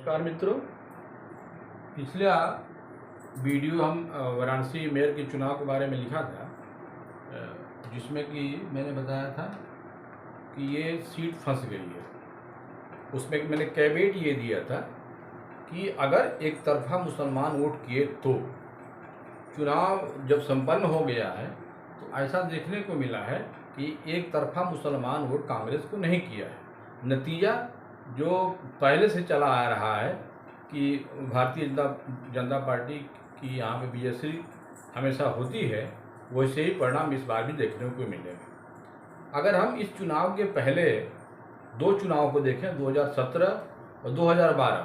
नमस्कार मित्रों, पिछला वीडियो हम वाराणसी मेयर के चुनाव के बारे में लिखा था, जिसमें कि मैंने बताया था कि ये सीट फंस गई है। उसमें मैंने कैवेट ये दिया था कि अगर एक तरफा मुसलमान वोट किए तो चुनाव जब संपन्न हो गया है तो ऐसा देखने को मिला है कि एक तरफा मुसलमान वोट कांग्रेस को नहीं किया है। नतीजा जो पहले से चला आ रहा है कि भारतीय जनता पार्टी की यहाँ पे विजयश्री हमेशा होती है, वैसे ही परिणाम इस बार भी देखने को मिलेगा। अगर हम इस चुनाव के पहले दो चुनाव को देखें, 2017 और 2012,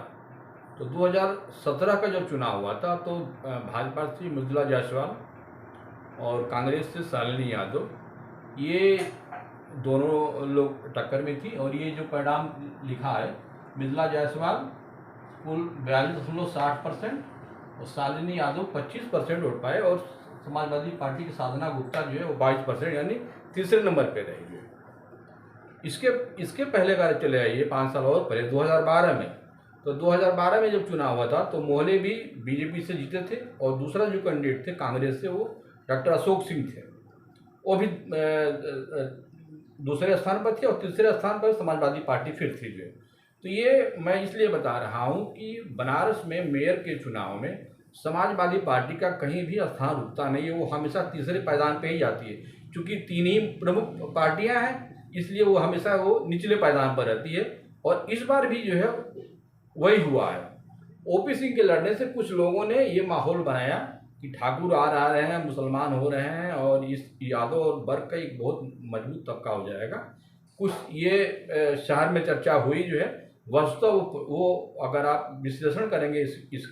तो 2017 का जब चुनाव हुआ था तो भाजपा से मृदुला जायसवाल और कांग्रेस से शालिनी यादव, ये दोनों लोग टक्कर में थी। और ये जो परिणाम लिखा है, मृदुला जायसवाल कुल 42.60% और शालिनी यादव 25% वोट पाए, और समाजवादी पार्टी की साधना गुप्ता जो है वो 22%, यानी तीसरे नंबर पे रही है। इसके पहले बार चले आइए 5 साल और पहले 2012 में, तो 2012 में जब चुनाव हुआ था तो मोहल्ले भी बीजेपी से जीते थे, और दूसरा जो कैंडिडेट थे कांग्रेस से वो डॉक्टर अशोक सिंह थे, वो भी दूसरे स्थान पर थे, और तीसरे स्थान पर समाजवादी पार्टी फिर थी जो। तो ये मैं इसलिए बता रहा हूँ कि बनारस में मेयर के चुनाव में समाजवादी पार्टी का कहीं भी स्थान रुकता नहीं है, वो हमेशा तीसरे पायदान पे ही जाती है। क्योंकि तीन ही प्रमुख पार्टियां हैं, इसलिए वो हमेशा वो निचले पायदान पर रहती है। और इस बार भी जो है वही हुआ है। ओपी सिंह के लड़ने से कुछ लोगों ने ये माहौल बनाया कि ठाकुर आ रहे हैं, मुसलमान हो रहे हैं, और इस यादव और वर्ग का एक बहुत मजबूत तबका हो जाएगा। कुछ ये शहर में चर्चा हुई जो है, वस्तुतः वो अगर आप विश्लेषण करेंगे इस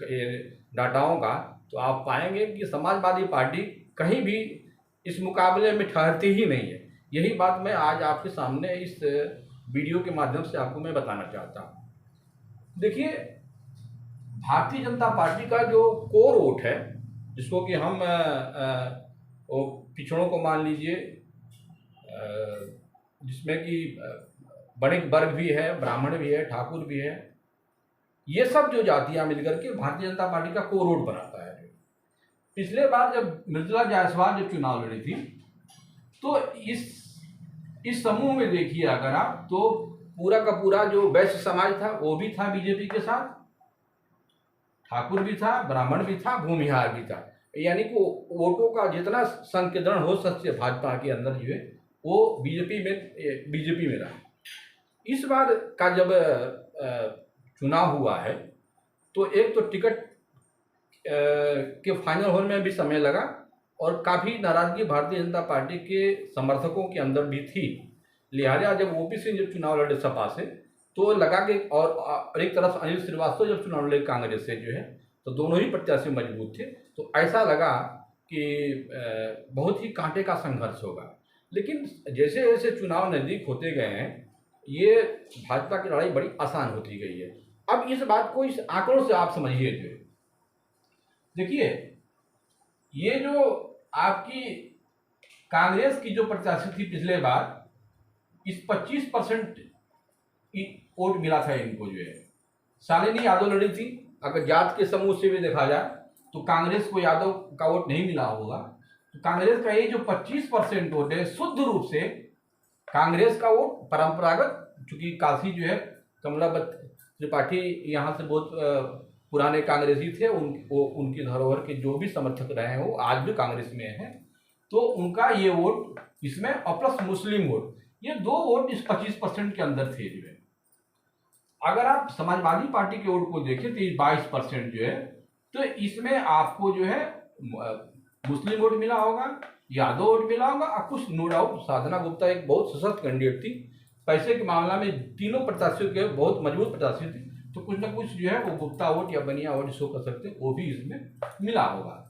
डाटाओं का, तो आप पाएंगे कि समाजवादी पार्टी कहीं भी इस मुकाबले में ठहरती ही नहीं है। यही बात मैं आज आपके सामने इस वीडियो के माध्यम से आपको मैं बताना चाहता हूँ। देखिए, भारतीय जनता पार्टी का जो कोर वोट है, जिसको कि हम पिछड़ों को मान लीजिए, जिसमें कि बड़े वर्ग भी है, ब्राह्मण भी है, ठाकुर भी है, ये सब जो जातियां मिलकर के भारतीय जनता पार्टी का कोर वोट बनाता है। पिछले बार जब मृदुला जायसवाल जब चुनाव लड़ी थी, तो इस समूह में देखिए अगर आप, तो पूरा का पूरा जो वैश्य समाज था वो भी था बीजेपी के साथ, ठाकुर भी था, ब्राह्मण भी था, भूमिहार भी था। यानी कि वोटों का जितना संकेंद्रण हो सकते भाजपा के अंदर जो है वो बीजेपी में रहा। इस बार का जब चुनाव हुआ है तो एक तो टिकट के फाइनल होने में भी समय लगा, और काफ़ी नाराजगी भारतीय जनता पार्टी के समर्थकों के अंदर भी थी। लिहाजा जब ओपी सिंह जब चुनाव लड़े सपा से, तो लगा कि, और एक तरफ अनिल श्रीवास्तव जब चुनाव लड़े कांग्रेस से जो है, तो दोनों ही प्रत्याशी मजबूत थे। तो ऐसा लगा कि बहुत ही कांटे का संघर्ष होगा। लेकिन जैसे जैसे चुनाव नज़दीक होते गए हैं, ये भाजपा की लड़ाई बड़ी आसान होती गई है। अब इस बात को इस आंकड़ों से आप समझिए। जो देखिए, ये जो आपकी कांग्रेस की जो प्रत्याशी थी पिछले बार, इस 25% वोट मिला था इनको जो है। शालिनी यादव लड़ी थी, अगर जात के समूह से भी देखा जाए तो कांग्रेस को यादव का वोट नहीं मिला होगा। तो कांग्रेस का ये जो 25% वोट है, शुद्ध रूप से कांग्रेस का वोट परंपरागत, चूंकि काशी जो है कमलापत त्रिपाठी यहाँ से बहुत पुराने कांग्रेसी थे, उनकी धरोहर के जो भी समर्थक रहे हैं वो आज भी कांग्रेस में हैं, तो उनका ये वोट इसमें, और प्लस मुस्लिम वोट, ये दो वोट इस 25% के अंदर थे जो है। अगर आप समाजवादी पार्टी के वोट को देखें तो 22% जो है, तो इसमें आपको जो है मुस्लिम वोट मिला होगा, यादव वोट मिला होगा, और कुछ नो डाउट साधना गुप्ता एक बहुत सशक्त कैंडिडेट थी। पैसे के मामला में तीनों प्रत्याशियों के बहुत मजबूत प्रत्याशी थे, तो कुछ ना कुछ जो है वो गुप्ता वोट या बनिया वोट जिसको कर सकते हैं, वो भी इसमें मिला होगा।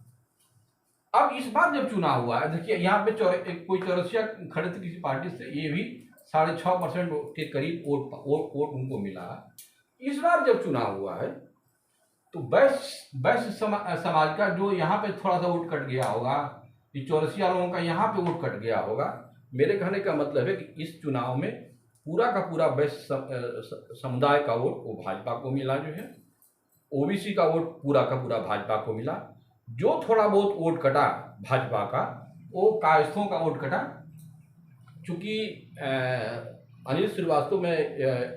अब इस बार जब चुनाव हुआ है, देखिए यहाँ पे कोई चौरसिया खड़े थे किसी पार्टी से, ये भी 6.5% के करीब वोट उनको मिला। इस बार जब चुनाव हुआ है तो वैश्य समाज का जो यहाँ पे थोड़ा सा वोट कट गया होगा, ये चौरसिया लोगों का यहाँ पे वोट कट गया होगा। मेरे कहने का मतलब है कि इस चुनाव में पूरा का पूरा वैश्य समुदाय का वोट वो भाजपा को मिला जो है, ओबीसी का वोट पूरा का पूरा भाजपा को मिला। जो थोड़ा बहुत वोट कटा भाजपा का वो कायस्थों का वोट कटा। चूँकि अनिल श्रीवास्तव में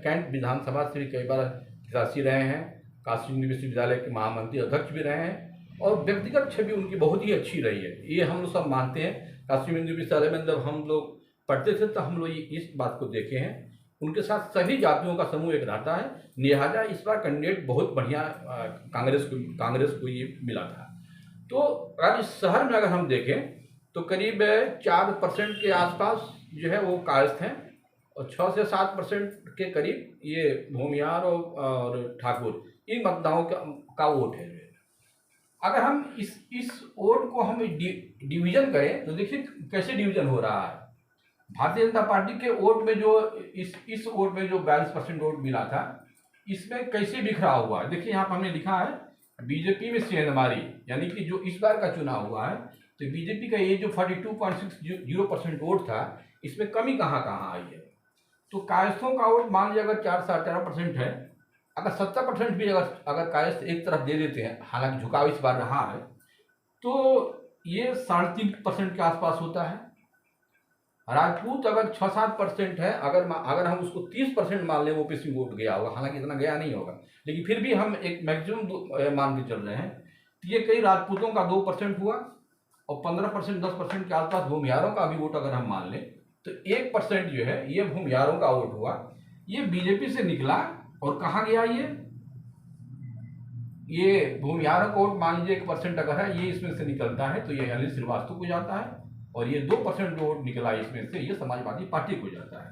कैंट विधानसभा से भी कई बार सदस्य रहे हैं, काशी हिंदू विश्वविद्यालय के महामंत्री अध्यक्ष भी रहे हैं और व्यक्तिगत छवि उनकी बहुत ही अच्छी रही है, ये हम लोग सब मानते हैं। काशी हिंदू विश्वविद्यालय में जब हम लोग पढ़ते थे तो हम लोग इस बात को देखे हैं, उनके साथ सभी जातियों का समूह एक रहता है। लिहाजा इस बार कैंडिडेट बहुत बढ़िया कांग्रेस को ये मिला था। तो अगर इस शहर में अगर हम देखें तो करीब 4% के आसपास जो है वो कायस्थ हैं और 6 से 7% के करीब ये भूमियार और ठाकुर, इन मतदाताओं का वोट है। अगर हम इस वोट को हम डिवीजन करें तो देखिए कैसे डिवीजन हो रहा है। भारतीय जनता पार्टी के वोट में जो इस वोट में जो 42% वोट मिला था, इसमें कैसे बिखरा हुआ है। देखिए यहाँ पर हमने लिखा है बीजेपी में सेंधमारी, यानी कि जो इस बार का चुनाव हुआ है तो बीजेपी का ये जो 42.60% वोट था, इसमें कमी कहाँ कहाँ आई है। तो कायस्थों का वोट मान लीजिए अगर 4-18% है, अगर 70% भी अगर कायस्थ एक तरफ दे देते हैं, हालांकि झुकाव इस बार रहा है, तो ये 3.5% के आसपास होता है। राजपूत अगर 6-7% है, अगर हम उसको 30% मान लें, ओबीसी वोट गया होगा, हालांकि इतना गया नहीं होगा, लेकिन फिर भी हम एक मैक्सिमम मान के चल रहे हैं। तो ये कई राजपूतों का 2% हुआ और 15% 10% के आसपास भूमिहारों का भी वोट अगर हम मान लें तो 1% जो है ये भूमिहारों का वोट हुआ। ये बीजेपी से निकला और कहाँ गया ये भूमिहारों का वोट मान लीजिए 1% अगर है, ये इसमें से निकलता है तो ये अनिल श्रीवास्तव को जाता है और ये 2% वोट निकला इसमें से, ये समाजवादी पार्टी को जाता है।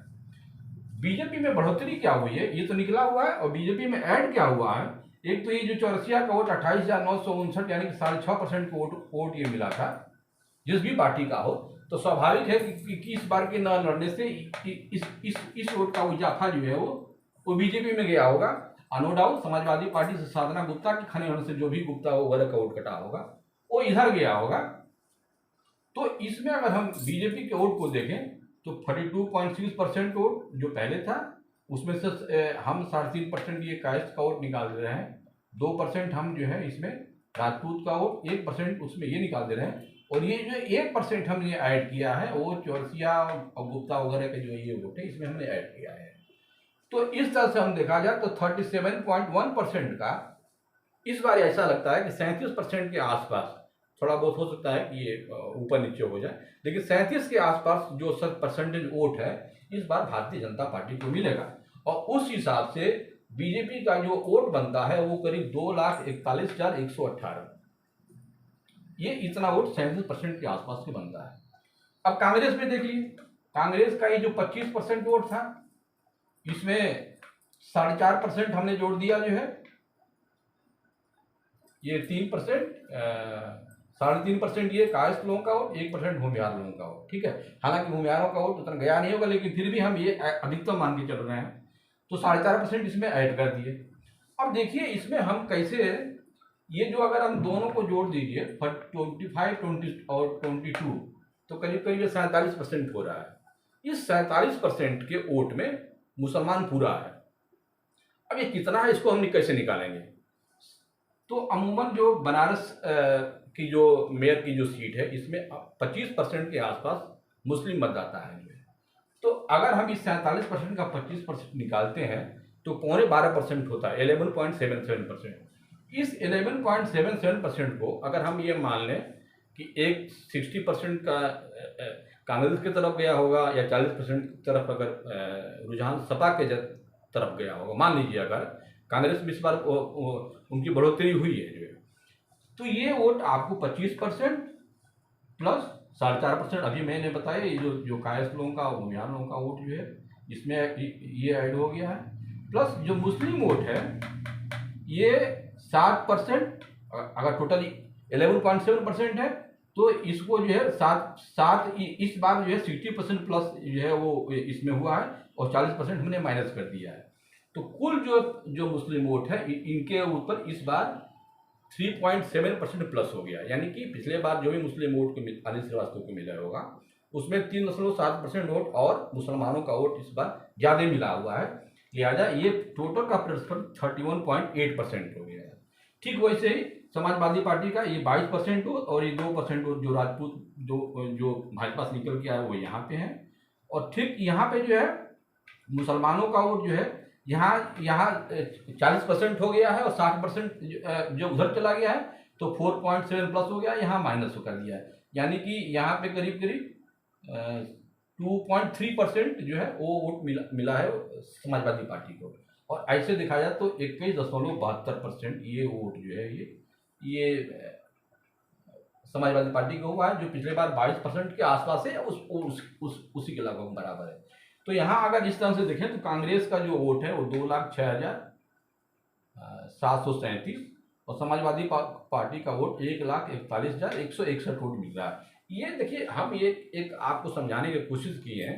बीजेपी में बढ़ोतरी क्या हुई है, ये तो निकला हुआ है, और बीजेपी में ऐड क्या हुआ है। एक तो ये जो चौरसिया का वोट 28,959 यानी कि 6.5% का वोट ये मिला था, जिस भी पार्टी का हो, तो स्वाभाविक है कि इस बार के न लड़ने से इस वोट का इजाफा जो है वो बीजेपी में गया होगा। नो डाउट समाजवादी पार्टी से साधना गुप्ता के खने होने से जो भी गुप्ता वगैरह का वोट कटा होगा वो इधर गया होगा। तो इसमें अगर हम बीजेपी के वोट को देखें तो 42.6% वोट जो पहले था, उसमें से हम 3.5% ये कायस्थ का वोट निकाल दे रहे हैं, 2% हम जो है इसमें राजपूत का वोट, 1% उसमें ये निकाल दे रहे हैं, और ये जो 1% हमने ऐड किया है वो चौरसिया और गुप्ता वगैरह के जो ये वोट है इसमें हमने ऐड किया है। तो इस तरह से हम देखा जाए तो 37.1% का इस बार ऐसा लगता है कि 37% के आसपास, थोड़ा बहुत हो सकता है कि ये ऊपर नीचे हो जाए, लेकिन 37 के आसपास जो परसेंटेज वोट है इस बार भारतीय जनता पार्टी को मिलेगा। और उस हिसाब से बीजेपी का जो वोट बनता है वो करीब 2,41,118, ये इतना वोट 37% के आसपास से बनता है। अब कांग्रेस में देख लीजिए, कांग्रेस का ये जो 25% वोट था, इसमें 4.5% हमने जोड़ दिया जो है, ये 3%, 3.5% ये कायस्थ लोगों का वोट, 1% भूमिहार लोगों का वोट। ठीक है, हालांकि भूमिहारों का वोट उतना गया नहीं होगा, लेकिन फिर भी हम ये अधिकतम मान के चल रहे हैं, तो 4.5% इसमें ऐड कर दिए। अब देखिए इसमें हम कैसे, ये जो अगर हम दोनों को जोड़ दीजिए 25, 20 और 22, तो करीब करीब 47% हो रहा है। इस 47% के वोट में मुसलमान पूरा है। अब ये कितना है, इसको हम कैसे निकालेंगे। तो अमूमन जो बनारस की जो मेयर की जो सीट है, इसमें 25% के आसपास मुस्लिम मतदाता है। तो अगर हम इस 47% का 25% निकालते हैं तो 12.5% होता है, 11.77%। इस 11.77% को अगर हम ये मान लें कि एक 60% का कांग्रेस की तरफ गया होगा या 40% की तरफ अगर रुझान सपा के तरफ गया होगा, मान लीजिए अगर कांग्रेस में इस बार उनकी बढ़ोतरी हुई है जो है, तो ये वोट आपको 25% प्लस 4.5%, अभी मैंने बताया ये जो कायस्थ लोगों का, भूमिहार लोगों का वोट जो है इसमें ये ऐड हो गया है, प्लस जो मुस्लिम वोट है ये 7%, अगर टोटली 11.7% है तो इसको जो है 7 इस बार जो है 60% प्लस जो है वो इसमें हुआ है और 40% हमने माइनस कर दिया है। तो कुल जो मुस्लिम वोट है इनके ऊपर इस बार 3.7% प्लस हो गया, यानी कि पिछले बार जो भी मुस्लिम वोट को अनिल श्रीवास्तव को मिला होगा उसमें 3.7% वोट और मुसलमानों का वोट इस बार ज़्यादा मिला हुआ है, लिहाजा ये टोटल का प्रतिशत 31.8% हो गया है। ठीक वैसे ही समाजवादी पार्टी का ये 22% वोट और ये 2% वोट जो राजपूत जो भाजपा से निकल के आए वो यहाँ पे हैं। और ठीक यहाँ पे जो है मुसलमानों का वोट जो है यहाँ 40% हो गया है और 60% जो उधर चला गया है, तो 4.7 प्लस हो गया, यहाँ माइनस कर दिया है, यानी कि यहाँ पे करीब करीब 2.3% जो है वो वोट मिला है समाजवादी पार्टी को। और ऐसे देखा जाए तो 21.72% ये वोट जो है ये समाजवादी पार्टी को हुआ है, जो पिछले बार 22% के आसपास है, उसी के लगभग बराबर है। तो यहाँ अगर इस तरह से देखें तो कांग्रेस का जो वोट है वो 2,06,737 और समाजवादी पार्टी का वोट 1,41,161 वोट मिल रहा है। ये देखिए, हम ये एक आपको समझाने की कोशिश की है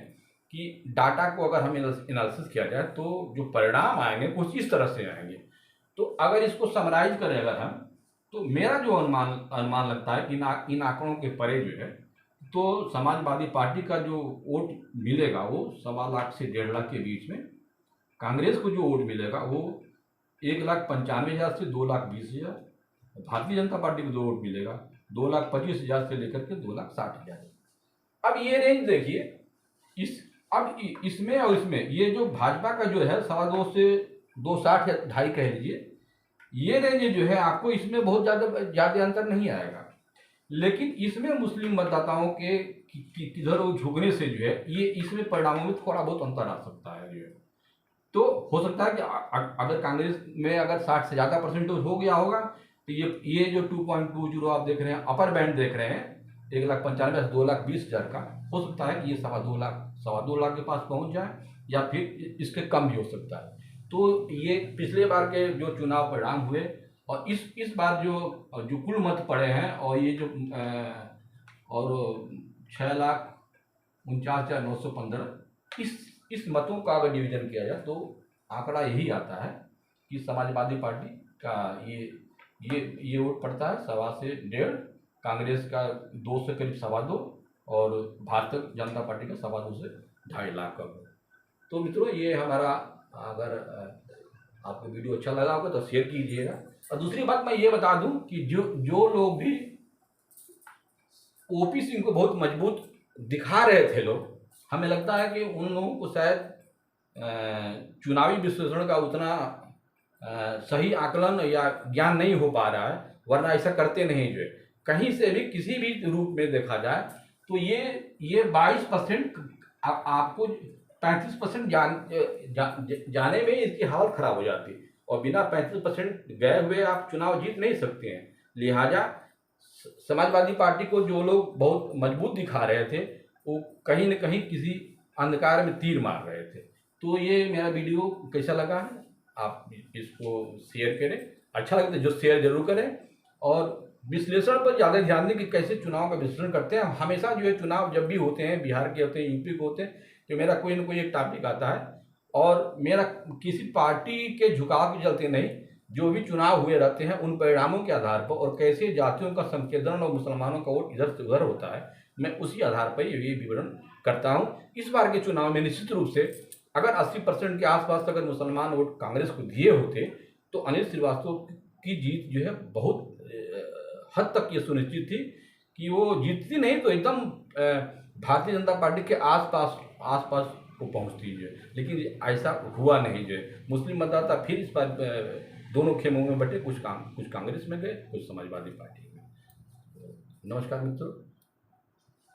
कि डाटा को अगर हम एनालिसिस किया जाए तो जो परिणाम आएंगे कुछ इस तरह से आएंगे। तो अगर इसको समराइज करें अगर हम, तो मेरा जो अनुमान लगता है कि इन आंकड़ों के परे जो है, तो समाजवादी पार्टी का जो वोट मिलेगा वो 1.25 लाख से 1.5 लाख के बीच में। कांग्रेस को जो वोट मिलेगा वो 1,95,000 से 2,20,000। भारतीय जनता पार्टी को जो वोट मिलेगा 2,25,000 से लेकर के 2,60,000। अब ये रेंज देखिए, इसमें और इसमें ये जो भाजपा का जो है 2.25 से 2,60 या 2.5 कह लीजिए, ये रेंज जो है आपको इसमें बहुत ज़्यादा अंतर नहीं आएगा। लेकिन इसमें मुस्लिम मतदाताओं के किधर झुकने से जो है ये इसमें परिणामों में थोड़ा बहुत अंतर आ सकता है जो है। तो हो सकता है कि अगर कांग्रेस में अगर 60 से ज़्यादा परसेंट हो गया होगा तो ये जो 2.20 आप देख रहे हैं, अपर बैंड देख रहे हैं 1,95,000 से 2,20,000 का, हो सकता है कि ये 2.25 लाख के पास पहुंच जाए या फिर इसके कम भी हो सकता है। तो ये पिछले बार के जो चुनाव परिणाम हुए और इस बार जो कुल मत पड़े हैं और ये जो और 6,49,915 इस मतों का अगर डिवीजन किया जाए तो आंकड़ा यही आता है कि समाजवादी पार्टी का ये वोट पड़ता है 1.25 से 1.5, कांग्रेस का 2 से करीब 2.25 और भारतीय जनता पार्टी का 2.25 से 2.5 लाख का वोट। तो मित्रों, ये हमारा, अगर आपको वीडियो अच्छा लगा होगा तो शेयर कीजिएगा। और दूसरी बात मैं ये बता दूं कि जो लोग भी ओपी सिंह को बहुत मजबूत दिखा रहे थे लोग, हमें लगता है कि उन लोगों को शायद चुनावी विश्लेषण का उतना सही आकलन या ज्ञान नहीं हो पा रहा है, वरना ऐसा करते नहीं। जो है कहीं से भी किसी भी रूप में देखा जाए तो ये 22% आपको 35% जाने में इसकी हालत खराब हो जाती है और बिना 35% गए हुए आप चुनाव जीत नहीं सकते हैं। लिहाजा समाजवादी पार्टी को जो लोग बहुत मजबूत दिखा रहे थे वो कहीं न कहीं किसी अंधकार में तीर मार रहे थे। तो ये मेरा वीडियो कैसा लगा है, आप इसको शेयर करें, अच्छा लगे तो जो शेयर जरूर करें। और विश्लेषण पर ज़्यादा ध्यान दें कि कैसे चुनाव का विश्लेषण करते हैं। हमेशा जो है चुनाव जब भी होते हैं, बिहार के होते हैं, यूपी के होते हैं, तो मेरा कोई ना कोई एक टॉपिक आता है और मेरा किसी पार्टी के झुकाव के चलते नहीं, जो भी चुनाव हुए रहते हैं उन परिणामों के आधार पर और कैसे जातियों का संकेंद्रण और मुसलमानों का वोट इधर से उधर होता है, मैं उसी आधार पर ये विवरण करता हूँ। इस बार के चुनाव में निश्चित रूप से अगर 80% के आसपास अगर मुसलमान वोट कांग्रेस को दिए होते तो अनिल श्रीवास्तव की जीत जो है बहुत हद तक ये सुनिश्चित थी कि वो जीतती नहीं तो एकदम भारतीय जनता पार्टी के आसपास को पहुंचती है। लेकिन ऐसा हुआ नहीं। जो है मुस्लिम मतदाता फिर इस बार दोनों खेमों में बटे, कुछ कांग्रेस में गए, कुछ समाजवादी पार्टी में। नमस्कार मित्रों।